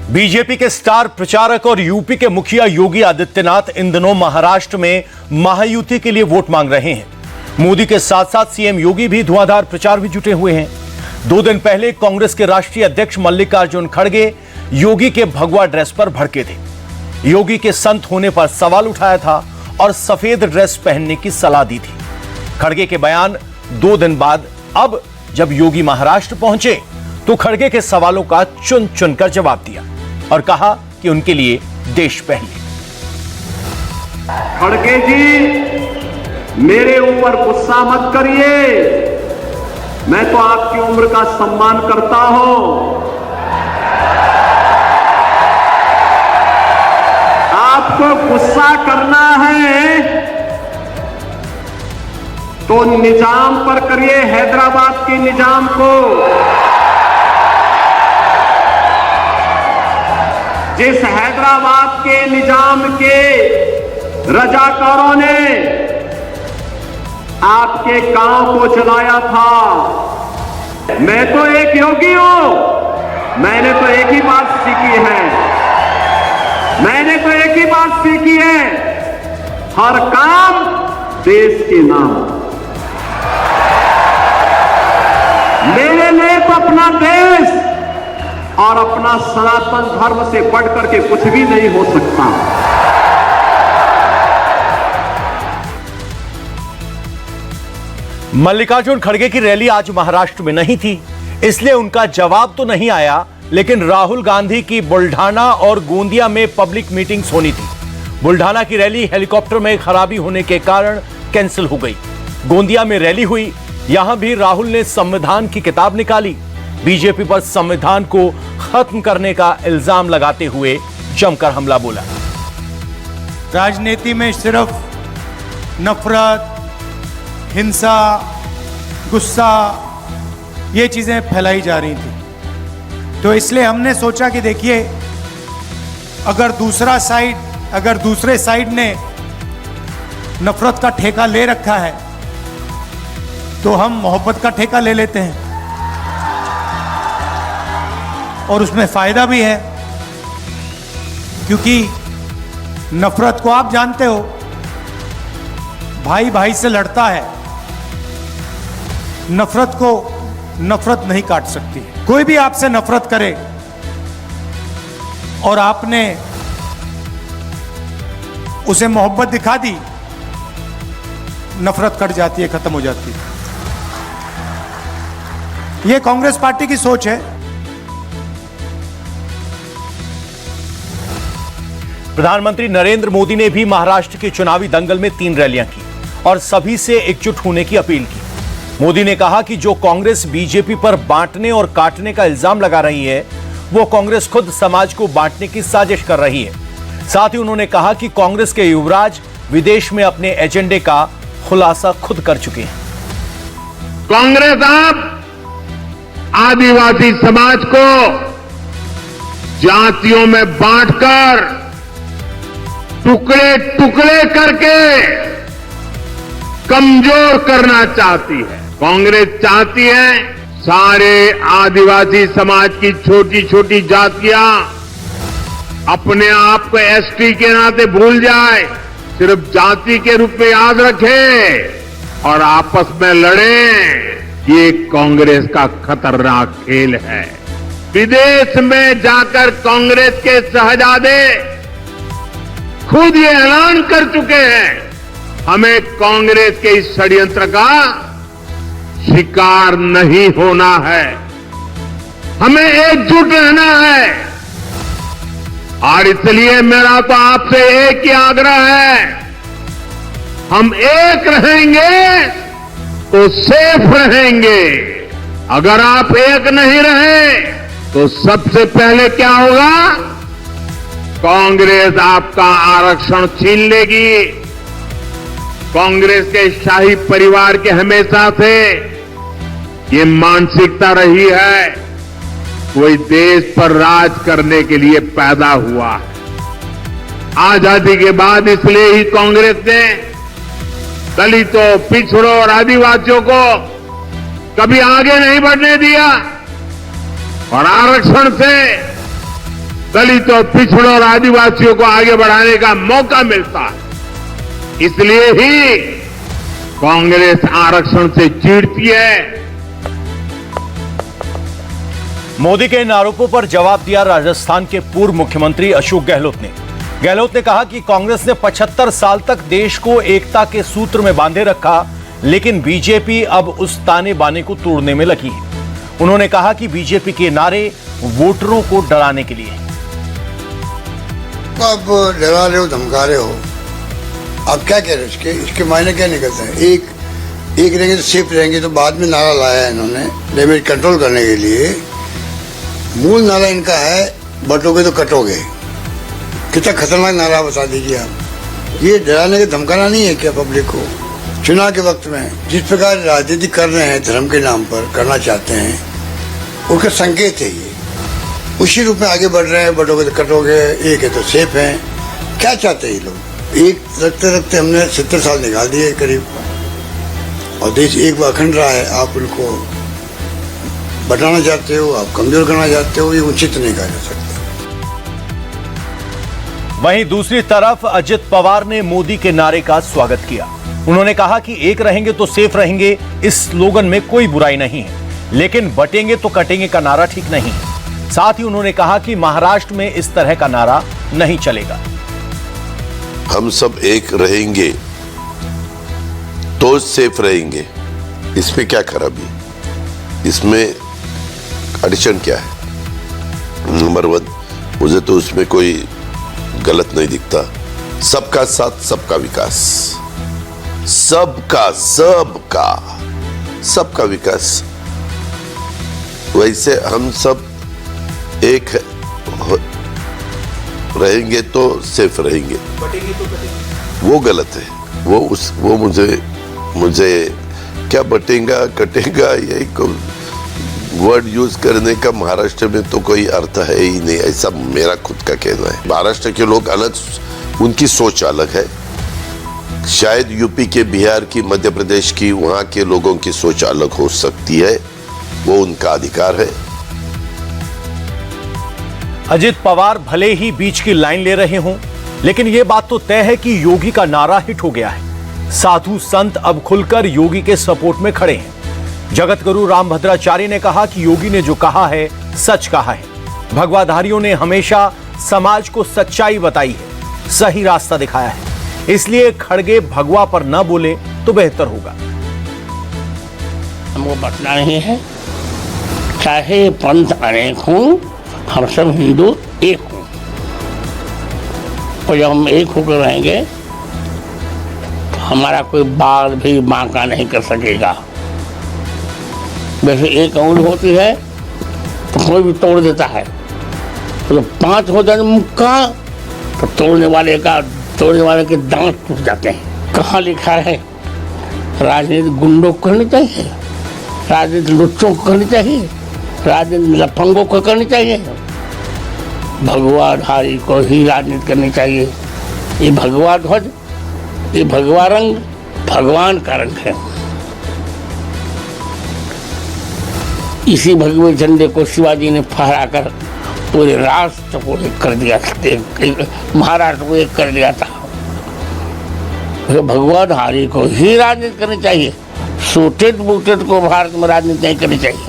BJP के star प्रचारक और यूपी के मुखिया योगी आदित्यनाथ इन दिनों महाराष्ट्र में महायुति के लिए वोट मांग रहे हैं। मोदी के साथ साथ सीएम योगी भी धुआंधार प्रचार में जुटे हुए हैं। 2 दिन पहले कांग्रेस के राष्ट्रीय अध्यक्ष मल्लिकार्जुन खड़गे योगी के भगवा ड्रेस पर भड़के थे। योगी के संत होने पर सवाल उठाया था और सफेद ड्रेस पहनने की सलाह दी थी। खड़गे के बयान 2 दिन बाद अब जब योगी महाराष्ट्र पहुंचे तो खड़गे के सवालों का चुन चुनकर जवाब दिया और कहा कि उनके लिए देश पहले। खड़गे जी, मेरे ऊपर गुस्सा मत करिए, मैं तो आपकी उम्र का सम्मान करता हूं। आपको गुस्सा करना है तो निजाम पर करिए, हैदराबाद के निजाम को, जिस हैदराबाद के निजाम के रजाकारों ने आपके गांव को जलाया था। मैं तो एक योगी हूं, मैंने तो एक ही बात सीखी है, हर काम देश के नाम। मेरे लिए तो अपना देश और अपना सनातन धर्म से बढ़कर के कुछ भी नहीं हो सकता। मल्लिकार्जुन खड़गे की रैली आज महाराष्ट्र में नहीं थी, इसलिए उनका जवाब तो नहीं आया, लेकिन राहुल गांधी की बुल्ढाना और गोंदिया में पब्लिक मीटिंग्स होनी थी। बुल्ढाना की रैली हेलीकॉप्टर में खराबी होने के कारण कैंसिल हो गई। गोंदिया में रैली हुई, यहां भी राहुल ने संविधान की किताब निकाली, बीजेपी पर संविधान को खत्म करने का इल्जाम लगाते हुए जमकर हमला बोला। राजनीति में सिर्फ नफरत, हिंसा, गुस्सा, ये चीजें फैलाई जा रही थी। तो इसलिए हमने सोचा कि देखिए, अगर दूसरे साइड ने नफरत का ठेका ले रखा है तो हम मोहब्बत का ठेका ले लेते हैं, और उसमें फायदा भी है, क्योंकि नफरत को आप जानते हो, भाई भाई से लड़ता है, नफरत को नफरत नहीं काट सकती। कोई भी आपसे नफरत करे और आपने उसे मोहब्बत दिखा दी, नफरत कट जाती है, खत्म हो जाती है। यह कांग्रेस पार्टी की सोच है। प्रधानमंत्री नरेंद्र मोदी ने भी महाराष्ट्र के चुनावी दंगल में 3 रैलियां की और सभी से एकजुट होने की अपील की। मोदी ने कहा कि जो कांग्रेस बीजेपी पर बांटने और काटने का इल्जाम लगा रही है, वो कांग्रेस खुद समाज को बांटने की साजिश कर रही है। साथ ही उन्होंने कहा कि कांग्रेस के युवराज विदेश में अपने एजेंडे का खुलासा खुद कर चुके हैं। कांग्रेस अब आदिवासी समाज को जातियों में बांटकर, टुकड़े टुकड़े करके कमजोर करना चाहती है। कांग्रेस चाहती है सारे आदिवासी समाज की छोटी छोटी जातियां अपने आप को एसटी के नाते भूल जाए, सिर्फ जाति के रूप में याद रखें और आपस में लड़ें। ये कांग्रेस का खतरनाक खेल है। विदेश में जाकर कांग्रेस के शहजादे खुद ये ऐलान कर चुके हैं, हमें कांग्रेस के इस षड्यंत्र का शिकार नहीं होना है, हमें एकजुट रहना है। और इसलिए मेरा तो आपसे एक ही आग्रह है, हम एक रहेंगे तो सेफ रहेंगे। अगर आप एक नहीं रहे तो सबसे पहले क्या होगा, कांग्रेस आपका आरक्षण छीन लेगी। कांग्रेस के शाही परिवार के हमेशा से ये मानसिकता रही है, कोई देश पर राज करने के लिए पैदा हुआ है। आजादी के बाद इसलिए ही कांग्रेस ने दलितों, पिछड़ों और आदिवासियों को कभी आगे नहीं बढ़ने दिया और आरक्षण से दलित और पिछड़ों और आदिवासियों को आगे बढ़ाने का मौका मिलता है। इसलिए ही कांग्रेस आरक्षण से चिढ़ती है। मोदी के इन आरोपों पर जवाब दिया राजस्थान के पूर्व मुख्यमंत्री अशोक गहलोत ने। गहलोत ने कहा कि कांग्रेस ने 75 साल तक देश को एकता के सूत्र में बांधे रखा, लेकिन बीजेपी अब उस ताने बाने को तोड़ने में लगी है। उन्होंने कहा कि बीजेपी के नारे वोटरों को डराने के लिए। आप डरा रहे हो, धमका रहे हो, आप क्या कह रहे हो? इसके मायने क्या निकलते हैं? एक रहेंगे तो सेफ रहेंगे, तो बाद में नारा लाया है इन्होंने लिमिट कंट्रोल करने के लिए। मूल नारा इनका है बटोगे तो कटोगे। कितना खतरनाक नारा बता दीजिए आप। ये डराने के धमकाना नहीं है क्या पब्लिक को? चुनाव के वक्त में जिस प्रकार राजनीति कर रहे हैं, धर्म के नाम पर करना चाहते हैं, उसका संकेत है ये। उसी रूप में आगे बढ़ रहे हैं, बटोगे तो कटोगे, एक है तो सेफ है। क्या चाहते हैं ये लोग? एक रखते रखते हमने 70 साल निकाल दिए करीब, और देश एक अखंड रहा है। आप उनको बढ़ाना चाहते हो, आप कमजोर करना चाहते हो, ये उचित नहीं कहा जा सकता। वहीं दूसरी तरफ अजित पवार ने मोदी के नारे का स्वागत किया। उन्होंने कहा कि एक रहेंगे तो सेफ रहेंगे, इस स्लोगन में कोई बुराई नहीं है, लेकिन बटेंगे तो कटेंगे का नारा ठीक नहीं है। साथ ही उन्होंने कहा कि महाराष्ट्र में इस तरह का नारा नहीं चलेगा। हम सब एक रहेंगे तो सेफ रहेंगे, इसमें क्या खराबी? इसमें एडिशन क्या है? नंबर 1, मुझे तो उसमें कोई गलत नहीं दिखता। सबका साथ, सबका विकास, सबका विकास। वैसे हम सब एक रहेंगे तो सेफ रहेंगे, वो गलत है। वो मुझे क्या बटेगा कटेगा, यही वर्ड यूज करने का महाराष्ट्र में तो कोई अर्थ है ही नहीं, ऐसा मेरा खुद का कहना है। महाराष्ट्र के लोग अलग, उनकी सोच अलग है। शायद यूपी के, बिहार की, मध्य प्रदेश की, वहां के लोगों की सोच अलग हो सकती है, वो उनका अधिकार है। अजित पवार भले ही बीच की लाइन ले रहे हों, लेकिन यह बात तो तय है कि योगी का नारा हिट हो गया है। साधु संत अब खुलकर योगी के सपोर्ट में खड़े हैं। जगत गुरु रामभद्राचार्य ने कहा कि योगी ने जो कहा है सच कहा है। भगवाधारियों ने हमेशा समाज को सच्चाई बताई है, सही रास्ता दिखाया है। इसलिए खड़गे भगवा पर न बोले तो बेहतर होगा। हमको बचना नहीं है, चाहे पंथ अनेक हों, हम सब हिंदू एक हों। और जब हम एक होकर रहेंगे तो हमारा कोई बाल भी बांका नहीं कर सकेगा। वैसे एक अंगुल होती है तो कोई भी तोड़ देता है, तो 5 हो जाए मुक्का तो तोड़ने वाले के दांत टूट जाते हैं। कहाँ लिखा है राजनीति गुंडों को करनी चाहिए, राजनीति लुच्चों को करनी चाहिए, राजनीति लफंगों को करनी चाहिए? भगवाधारी को ही राजनीति करनी चाहिए। ये भगवा ध्वज, ये भगवा रंग भगवान का रंग है। इसी भगवे झंडे को शिवाजी ने फहराकर पूरे राष्ट्र को एक कर दिया, महाराष्ट्र को एक कर दिया था। भगवाधारी को ही राजनीति करनी चाहिए, सूटेड बूटेड को भारत में राजनीति नहीं करनी चाहिए।